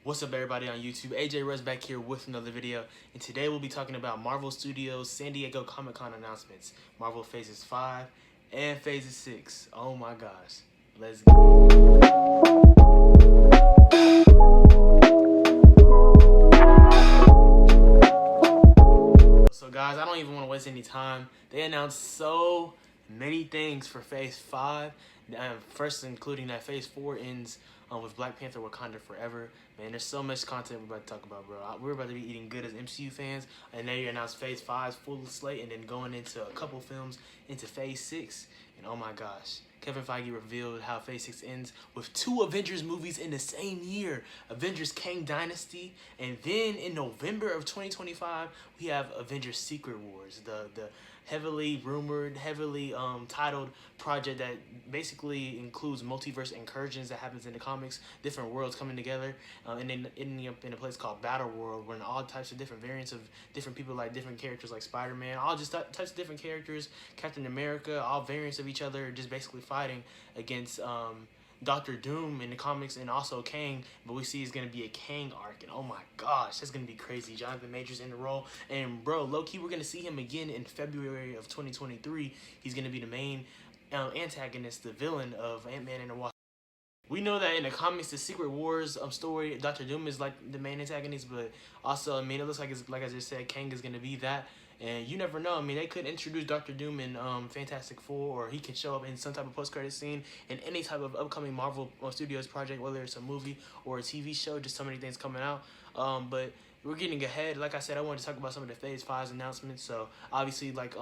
What's up, everybody on YouTube? AJ Russ back here with another video, and today we'll be talking about Marvel Studios San Diego Comic-Con announcements, Marvel Phases 5 and Phases 6. Oh my gosh, let's go. So guys, I don't even want to waste any time. They announced so many things for Phase 5, first including that Phase 4 ends with Black Panther Wakanda Forever. Man, there's so much content we're about to talk about, bro. We're about to be eating good as MCU fans, and then you announced Phase 5's full slate, and then going into a couple films into Phase 6, and oh my gosh. Kevin Feige revealed how Phase 6 ends with 2 Avengers movies in the same year. Avengers Kang Dynasty, and then in November of 2025, we have Avengers Secret Wars, the heavily rumored, heavily titled project that basically includes multiverse incursions that happens in the comics, different worlds coming together, and then ending up in a place called Battle World, where all types of different variants of different people, like different characters like Spider-Man, all just types of different characters, Captain America, all variants of each other, just basically fighting against Doctor Doom in the comics, and also Kang, but we see it's going to be a Kang arc, and oh my gosh, that's going to be crazy. Jonathan Majors in the role, and bro, low-key, we're going to see him again in February of 2023. He's going to be the main antagonist, the villain of Ant-Man and the Wasp. We know that in the comics, the Secret Wars story, Doctor Doom is like the main antagonist, but also, I mean, it looks like, like I just said, Kang is going to be that. And you never know. I mean, they could introduce Doctor Doom in Fantastic Four, or he could show up in some type of post-credit scene in any type of upcoming Marvel Studios project, whether it's a movie or a TV show. Just so many things coming out. But we're getting ahead. Like I said, I wanted to talk about some of the Phase 5's announcements. So obviously, like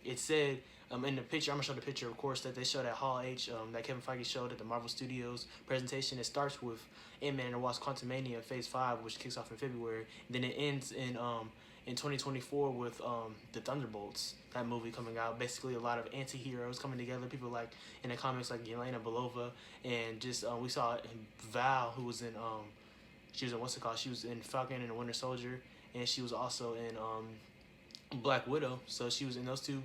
it said in the picture, I'm gonna show the picture, of course, that they showed at Hall H, that Kevin Feige showed at the Marvel Studios presentation. It starts with Ant-Man and the Wasp: Quantumania Phase 5, which kicks off in February. Then it ends in 2024 with the Thunderbolts, that movie coming out. Basically a lot of anti-heroes coming together, people like in the comics like Yelena Belova, and just we saw Val, who was in she was in she was in Falcon and the Winter Soldier, and she was also in Black Widow. So she was in those two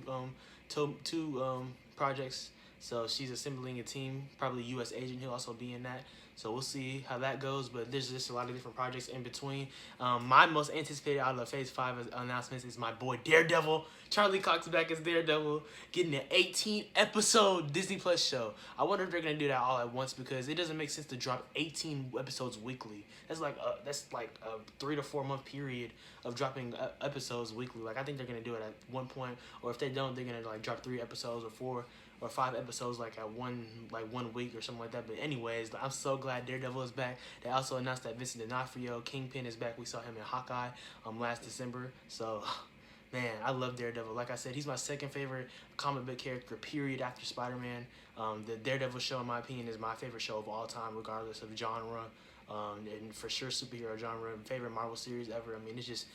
projects. So she's assembling a team, probably U.S. agent. He'll also be in that. So we'll see how that goes, but there's just a lot of different projects in between. My most anticipated out of the Phase 5 announcements is my boy Daredevil. Charlie Cox back as Daredevil, getting an 18-episode Disney Plus show. I wonder if they're gonna do that all at once, because it doesn't make sense to drop 18 episodes weekly. That's like a 3 to 4 month period of dropping episodes weekly. Like, I think they're gonna do it at one point, or if they don't, they're gonna like drop 3 episodes or 4 or 5 episodes like at one week or something like that. But anyways, I'm so glad Daredevil is back. They also announced that Vincent D'Onofrio, Kingpin, is back. We saw him in Hawkeye last December. So man, I love Daredevil. Like I said, he's my second favorite comic book character, period, after Spider-Man. The Daredevil show, in my opinion, is my favorite show of all time, regardless of genre, and for sure superhero genre. Favorite Marvel series ever. I mean, it's just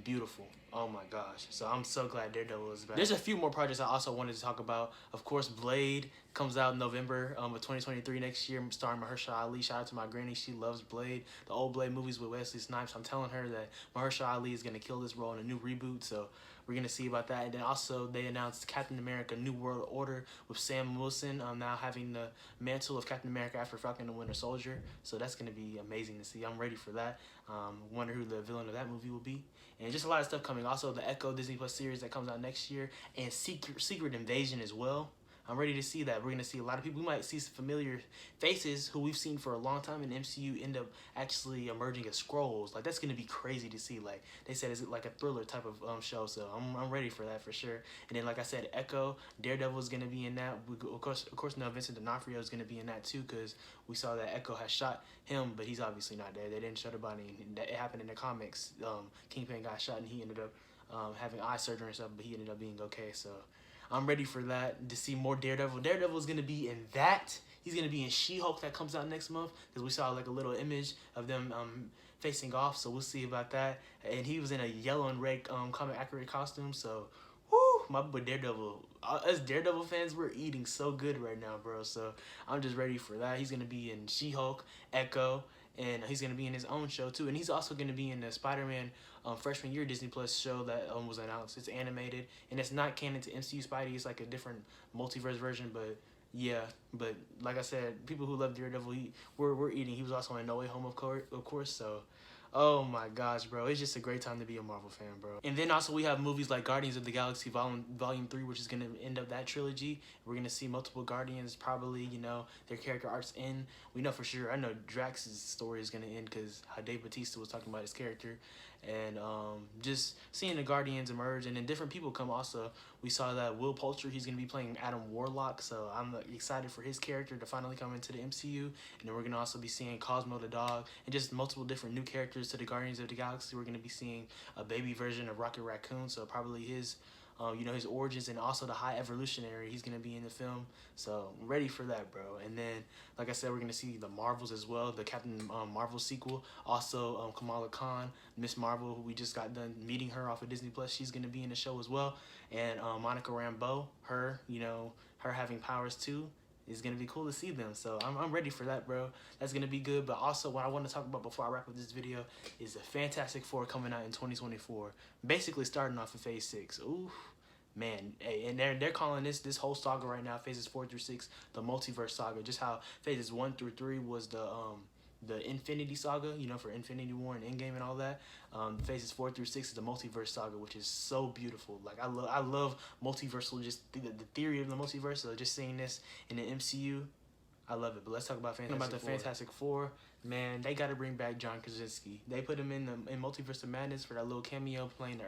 beautiful. Oh my gosh. So I'm so glad Daredevil is back. There's a few more projects I also wanted to talk about. Of course, Blade comes out in November of 2023 next year, starring Mahershala Ali. Shout out to my granny. She loves Blade, the old Blade movies with Wesley Snipes. I'm telling her that Mahershala Ali is going to kill this role in a new reboot, so we're going to see about that. And then also they announced Captain America New World Order with Sam Wilson now having the mantle of Captain America after Falcon and the Winter Soldier. So that's going to be amazing to see. I'm ready for that. Wonder who the villain of that movie will be. And just a lot of stuff coming. Also, the Echo Disney Plus series that comes out next year, and Secret Invasion as well. I'm ready to see that. We're going to see a lot of people. We might see some familiar faces who we've seen for a long time in MCU end up actually emerging as Skrulls. Like, that's going to be crazy to see. Like, they said it's like a thriller type of show, so I'm ready for that for sure. And then, like I said, Echo, Daredevil is going to be in that. Of course, now Vincent D'Onofrio is going to be in that too, because we saw that Echo has shot him, but he's obviously not dead. They didn't show the body. It happened in the comics. Kingpin got shot, and he ended up having eye surgery and stuff, but he ended up being okay, so I'm ready for that, to see more Daredevil. Daredevil is going to be in that. He's going to be in She-Hulk that comes out next month, because we saw like a little image of them facing off, so we'll see about that. And he was in a yellow and red comic accurate costume, so whoo, my boy Daredevil. Us Daredevil fans, we're eating so good right now, bro, so I'm just ready for that. He's going to be in She-Hulk, Echo, and he's going to be in his own show too. And he's also going to be in the Spider-Man freshman year Disney Plus show that was announced. It's animated, and it's not canon to MCU Spidey. It's like a different multiverse version, but Yeah, but like I said, people who love Daredevil, we're eating. He was also in No Way Home, of course. So, oh my gosh, bro, it's just a great time to be a Marvel fan, bro. And then also we have movies like Guardians of the Galaxy Volume 3, which is gonna end up that trilogy. We're gonna see multiple Guardians, probably, you know, their character arcs end. We know for sure. I know Drax's story is gonna end because how Dave Bautista was talking about his character, and just seeing the Guardians emerge, and then different people come also. We saw that Will Poulter, he's going to be playing Adam Warlock, so I'm excited for his character to finally come into the MCU. And then we're going to also be seeing Cosmo the dog, and just multiple different new characters to the Guardians of the Galaxy. We're going to be seeing a baby version of Rocket Raccoon, so probably his you know, his origins, and also the High Evolutionary. He's going to be in the film, so I'm ready for that, bro. And then, like I said, we're going to see the Marvels as well, the Captain Marvel sequel. Also, Kamala Khan, Miss Marvel, who we just got done meeting her off of Disney+. She's going to be in the show as well. And Monica Rambeau, her, you know, her having powers too, is going to be cool to see them. So I'm ready for that, bro. That's going to be good. But also, what I want to talk about before I wrap up this video is the Fantastic Four coming out in 2024. Basically starting off in Phase 6. Ooh, man. Hey, and they're calling this whole saga right now, Phases 4 through 6, the Multiverse Saga. Just how Phases 1 through 3 was the Infinity Saga, you know, for Infinity War and Endgame and all that. Phases 4 through 6 is the Multiverse Saga, which is so beautiful. Like, I love multiversal, just the theory of the multiverse. So just seeing this in the MCU, I love it. But let's talk about Fantastic Four. Man, they got to bring back John Krasinski. They put him in Multiverse of Madness for that little cameo playing the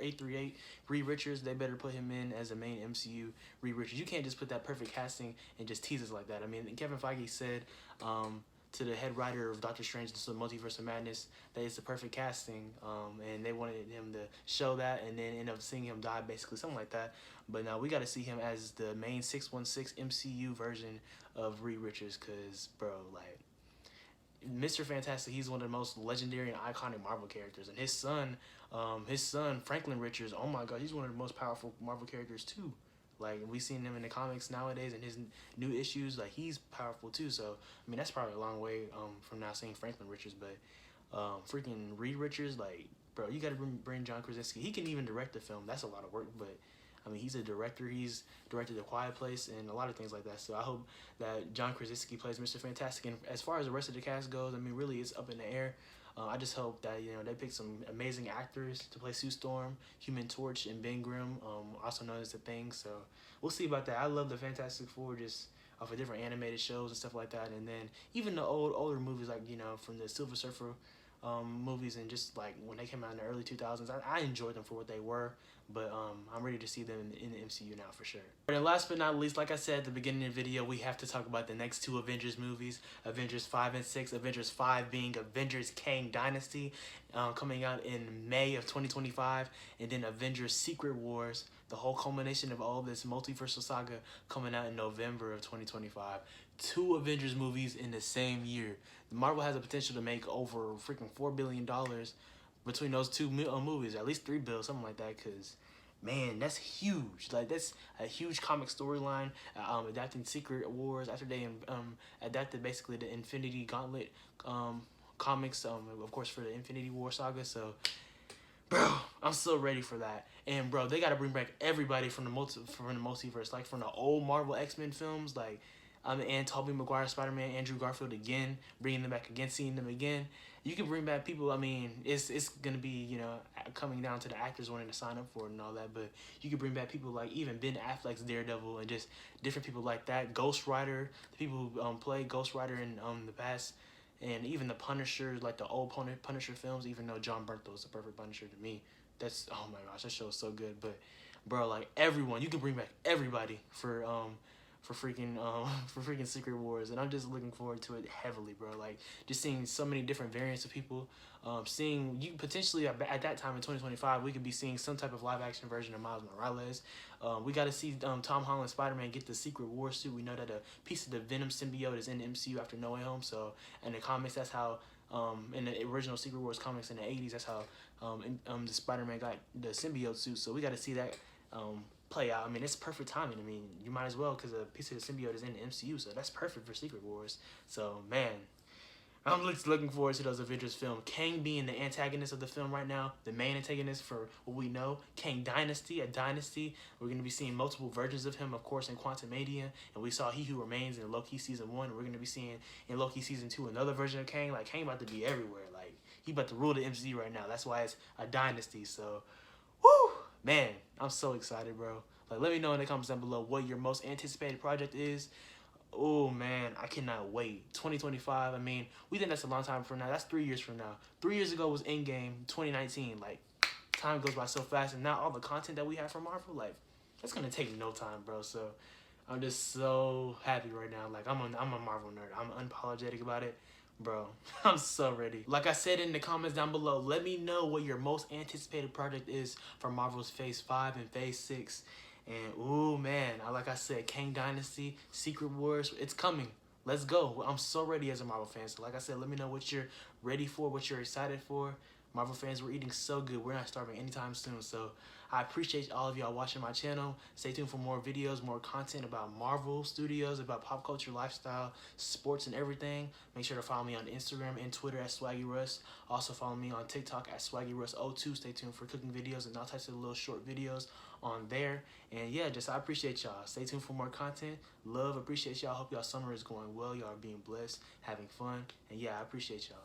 838 Reed Richards. They better put him in as a main MCU Reed Richards. You can't just put that perfect casting and just tease us like that. I mean, Kevin Feige said to the head writer of Doctor Strange, the Multiverse of Madness, that it's the perfect casting, and they wanted him to show that, and then end up seeing him die, basically, something like that. But now we got to see him as the main 616 MCU version of Reed Richards, because, bro, like, Mr. Fantastic, he's one of the most legendary and iconic Marvel characters, and his son, Franklin Richards, oh my god, he's one of the most powerful Marvel characters, too. Like, we've seen him in the comics nowadays, and his new issues, like, he's powerful too. So, I mean, that's probably a long way from now seeing Franklin Richards, but freaking Reed Richards, like, bro, you gotta bring John Krasinski. He can even direct the film. That's a lot of work, but I mean, he's a director. He's directed The Quiet Place and a lot of things like that. So I hope that John Krasinski plays Mr. Fantastic. And as far as the rest of the cast goes, I mean, really, it's up in the air. I just hope that, you know, they pick some amazing actors to play Sue Storm, Human Torch, and Ben Grimm, also known as The Thing. So we'll see about that. I love the Fantastic Four just off of different animated shows and stuff like that. And then even the older movies, like, you know, from the Silver Surfer movies, and just like when they came out in the early 2000s, I enjoyed them for what they were. But I'm ready to see them in the MCU now for sure. And last but not least, like I said at the beginning of the video, we have to talk about the next two Avengers movies, Avengers 5 and 6. Avengers 5 being Avengers Kang Dynasty, coming out in May of 2025. And then Avengers Secret Wars, the whole culmination of all this multiversal saga, coming out in November of 2025. Two Avengers movies in the same year. Marvel has the potential to make over freaking $4 billion between those two movies, at least $3 billion, something like that, because, man, that's huge. Like, that's a huge comic storyline, adapting Secret Wars after they adapted basically the Infinity Gauntlet comics, of course, for the Infinity War saga. So, bro, I'm so ready for that. And, bro, they got to bring back everybody from the multiverse, like from the old Marvel X-Men films, like, and Tobey Maguire, Spider-Man, Andrew Garfield again, bringing them back again, seeing them again. You can bring back people. I mean, it's gonna be, you know, coming down to the actors wanting to sign up for it and all that. But you can bring back people like even Ben Affleck's Daredevil and just different people like that. Ghost Rider, the people who played Ghost Rider in the past, and even the Punisher, like the old Punisher films. Even though John Bernthal is the perfect Punisher to me, that's, oh my gosh, that show is so good. But, bro, like, everyone, you can bring back everybody for freaking Secret Wars, and I'm just looking forward to it heavily, bro. Like, just seeing so many different variants of people, seeing you potentially at that time in 2025, we could be seeing some type of live action version of Miles Morales. We got to see Tom Holland Spider-Man get the Secret War suit. We know that a piece of the Venom symbiote is in the MCU after No Way Home. So in the comics, that's how in the original Secret Wars comics in the 80s, that's how the Spider-Man got the symbiote suit. So we got to see that play out. I mean, it's perfect timing. I mean, you might as well, because a piece of the symbiote is in the MCU, so that's perfect for Secret Wars. So, man, I'm just looking forward to those Avengers film. Kang being the antagonist of the film right now, the main antagonist for what we know. Kang Dynasty, a dynasty. We're going to be seeing multiple versions of him, of course, in Quantumania. And we saw He Who Remains in Loki Season 1. We're going to be seeing in Loki Season 2 another version of Kang. Like, Kang about to be everywhere. Like, he about to rule the MCU right now. That's why it's a dynasty. So, whoo! Man, I'm so excited, bro. Like, let me know in the comments down below what your most anticipated project is. Oh man, I cannot wait. 2025, I mean, we think that's a long time from now. That's 3 years from now. 3 years ago was Endgame, 2019. Like, time goes by so fast, and now all the content that we have from Marvel, like, that's gonna take no time, bro. So I'm just so happy right now. Like, I'm a Marvel nerd. I'm unapologetic about it. Bro, I'm so ready. Like I said in the comments down below, let me know what your most anticipated project is for Marvel's Phase 5 and Phase 6. And, ooh, man, like I said, Kang Dynasty, Secret Wars, it's coming. Let's go. I'm so ready as a Marvel fan. So, like I said, let me know what you're ready for, what you're excited for. Marvel fans, we're eating so good. We're not starving anytime soon. So, I appreciate all of y'all watching my channel. Stay tuned for more videos, more content about Marvel Studios, about pop culture, lifestyle, sports, and everything. Make sure to follow me on Instagram and Twitter at SwaggyRuss. Also, follow me on TikTok at SwaggyRuss02. Stay tuned for cooking videos and all types of little short videos on there. And yeah, I appreciate y'all. Stay tuned for more content. Love, appreciate y'all. Hope y'all summer is going well. Y'all are being blessed, having fun. And yeah, I appreciate y'all.